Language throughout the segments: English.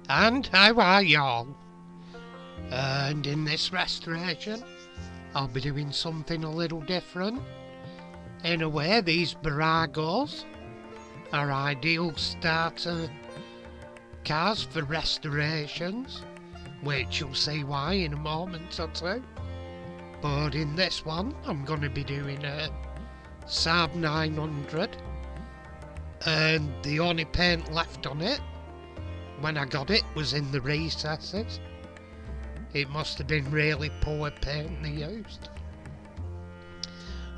And how are y'all? And in this restoration, I'll be doing something a little different. In a way, these buragos are ideal starter cars for restorations, which you'll see why in a moment or two. But in this one, I'm going to be doing a SAAB 900, and the only paint left on it when I got it was in the recesses. It must have been really poor paint they used,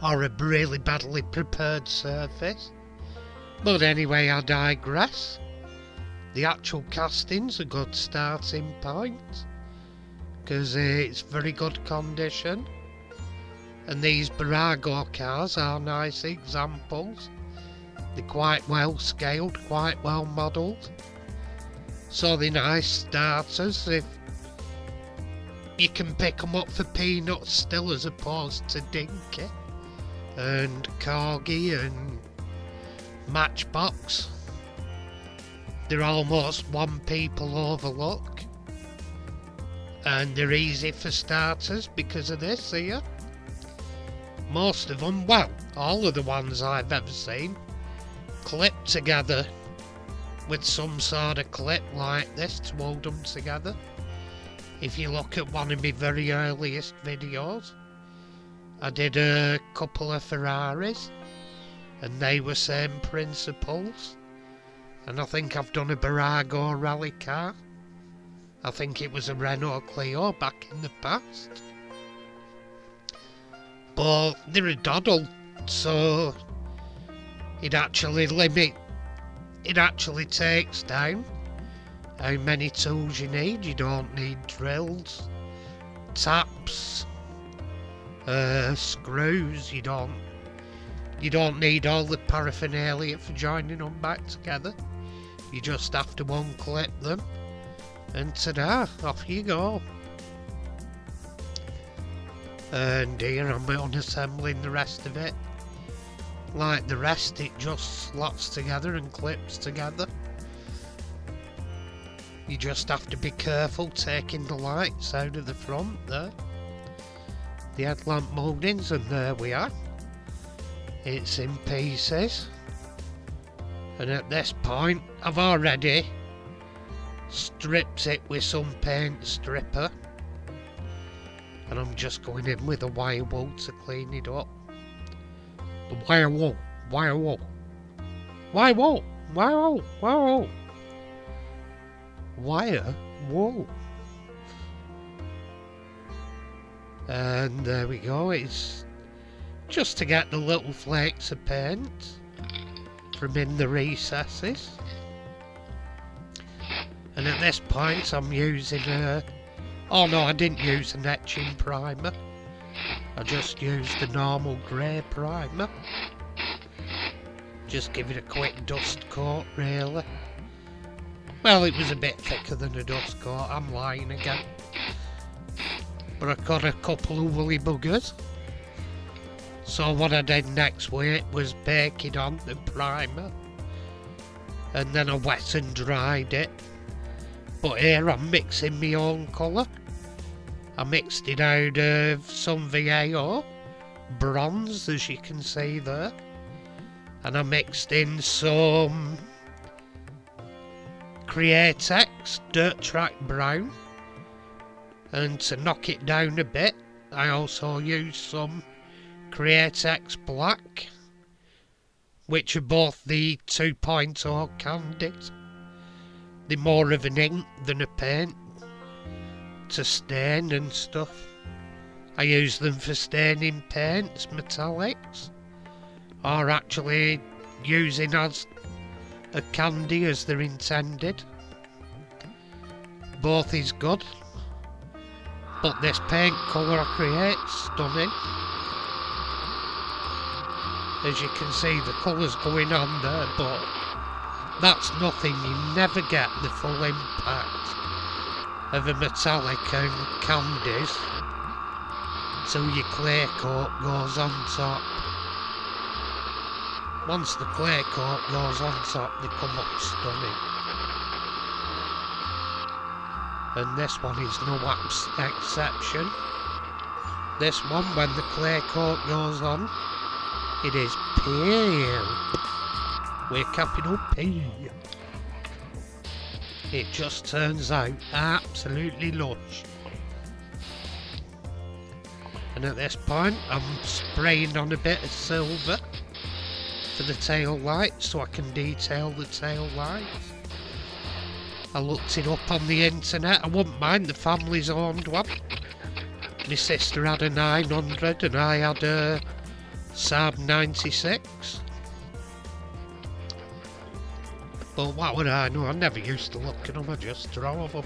or a really badly prepared surface. But anyway, I digress. The actual casting's a good starting point, because it's very good condition, and these burago cars are nice examples. They're quite well scaled, quite well modelled, so they're nice starters if you can pick them up for peanuts still, as opposed to Dinky and Corgi and Matchbox. They're almost one people overlook, and they're easy for starters because of this here. Most of them, well, all of the ones I've ever seen, clip together with some sort of clip like this to hold them together. If you look at one of my very earliest videos, I did a couple of Ferraris, and they were same principles. And I think I've done a burago rally car. I think it was a Renault Clio back in the past. But they're a doddle, so it actually takes down how many tools you need. You don't need drills, taps, screws. You don't need all the paraphernalia for joining them back together. You just have to unclip them, and ta-da, off you go. And here I'm unassembling the rest of it. Like the rest, it just slots together and clips together. You just have to be careful taking the lights out of the front there. The headlamp mouldings, and there we are. It's in pieces. And at this point, I've already stripped it with some paint stripper. And I'm just going in with a wire wool to clean it up. Wire wool, wire wool, wire wool, wire wool, wire wool, wire wool. And there we go. It's just to get the little flakes of paint from in the recesses. And at this point, I'm using a... Oh no, I didn't use an etching primer. I just used a normal grey primer. Just give it a quick dust coat, really. Well, it was a bit thicker than a dust coat, I'm lying again. But I got a couple of woolly buggers. So what I did next with it was bake it on the primer. And then I wet and dried it. But here I'm mixing my own colour. I mixed it out of some VAO, bronze, as you can see there. And I mixed in some Createx Dirt Track Brown. And to knock it down a bit, I also used some Createx Black, which are both the 2.0 candies. They're more of an ink than a paint to stain and stuff. I use them for staining paints, metallics, or actually using as a candy as they're intended. Both is good, but this paint colour I create is stunning. As you can see, the colour's going on there, but that's nothing. You never get the full impact of a metallic and candies till your clay coat goes on top. Once the clay coat goes on top, they come up stunning. And this one is no exception. This one, when the clay coat goes on, it is pale. We're capital P. It just turns out absolutely lush. And at this point, I'm spraying on a bit of silver for the tail light so I can detail the tail lights. I looked it up on the internet. I wouldn't mind the family's owned one. My sister had a 900 and I had a SAAB 96. But what would I know? I never used to look at them, I just drove them.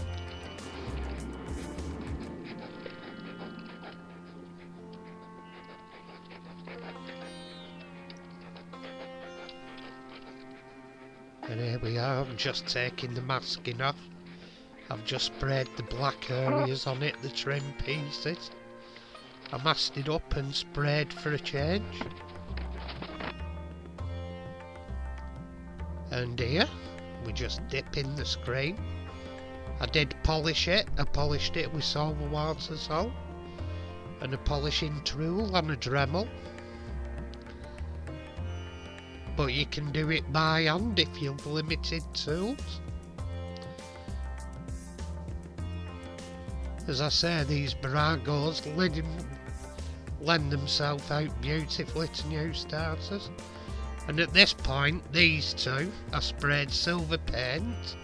And here we are, I'm just taking the masking off. I've just sprayed the black areas on it, the trim pieces. I masked it up and sprayed for a change. And here, we just dip in the screen. I did polish it. I polished it with silver water salt and a polishing tool and a Dremel. But you can do it by hand if you've limited tools. As I say, these buragos lend themselves out beautifully to new starters. And at this point, these two, I sprayed silver paint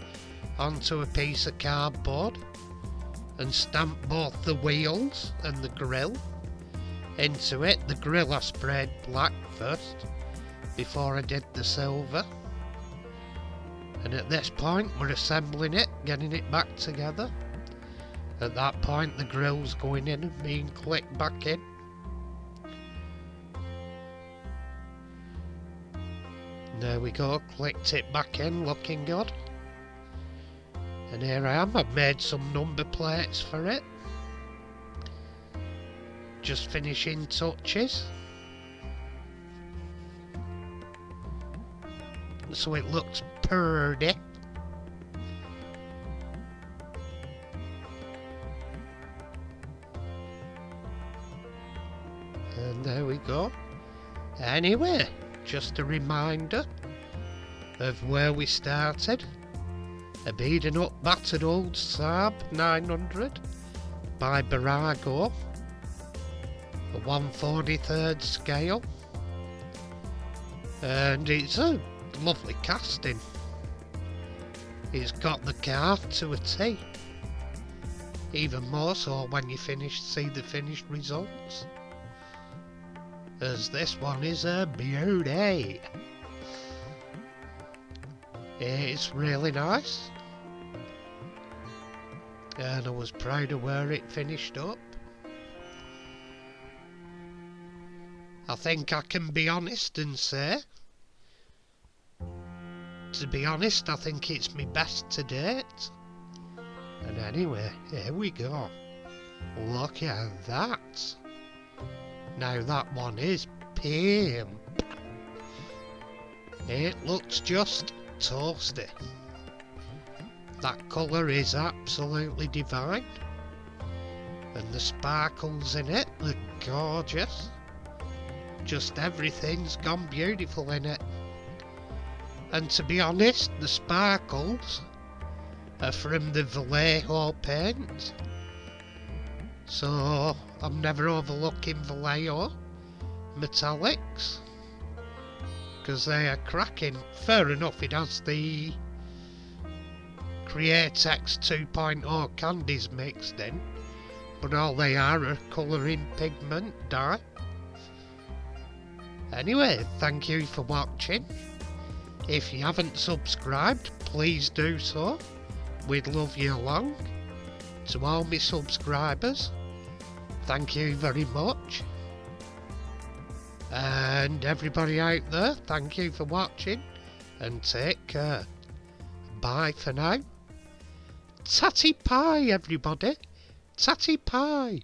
onto a piece of cardboard and stamped both the wheels and the grille into it. The grille I sprayed black first before I did the silver. And at this point, we're assembling it, getting it back together. At that point, the grille's going in and being clicked back in. There we go, clicked it back in, looking good. And here I am, I've made some number plates for it. Just finishing touches. So it looks pretty. And there we go. Anyway, just a reminder of where we started. A beaten up battered old SAAB 900 by Burago, a 1/43 scale, and it's a lovely casting. It's got the carve to a T, even more so when you see the finished results, as this one is a beauty. It's really nice, and I was proud of where it finished up. I think I can be honest and say, to be honest, I think it's my best to date. And anyway, here we go. Look at that. Now that one is pimp. It looks just toasty. That colour is absolutely divine. And the sparkles in it are gorgeous. Just everything's gone beautiful in it. And to be honest, the sparkles are from the Vallejo paint. So I'm never overlooking Vallejo metallics, because they are cracking. Fair enough, it has the Createx 2.0 candies mixed in, but all they are colouring pigment dye. Anyway, thank you for watching. If you haven't subscribed, please do so. We'd love you along. To all my subscribers, thank you very much. And everybody out there, thank you for watching and take care. Bye for now. Tatty pie, everybody. Tatty pie.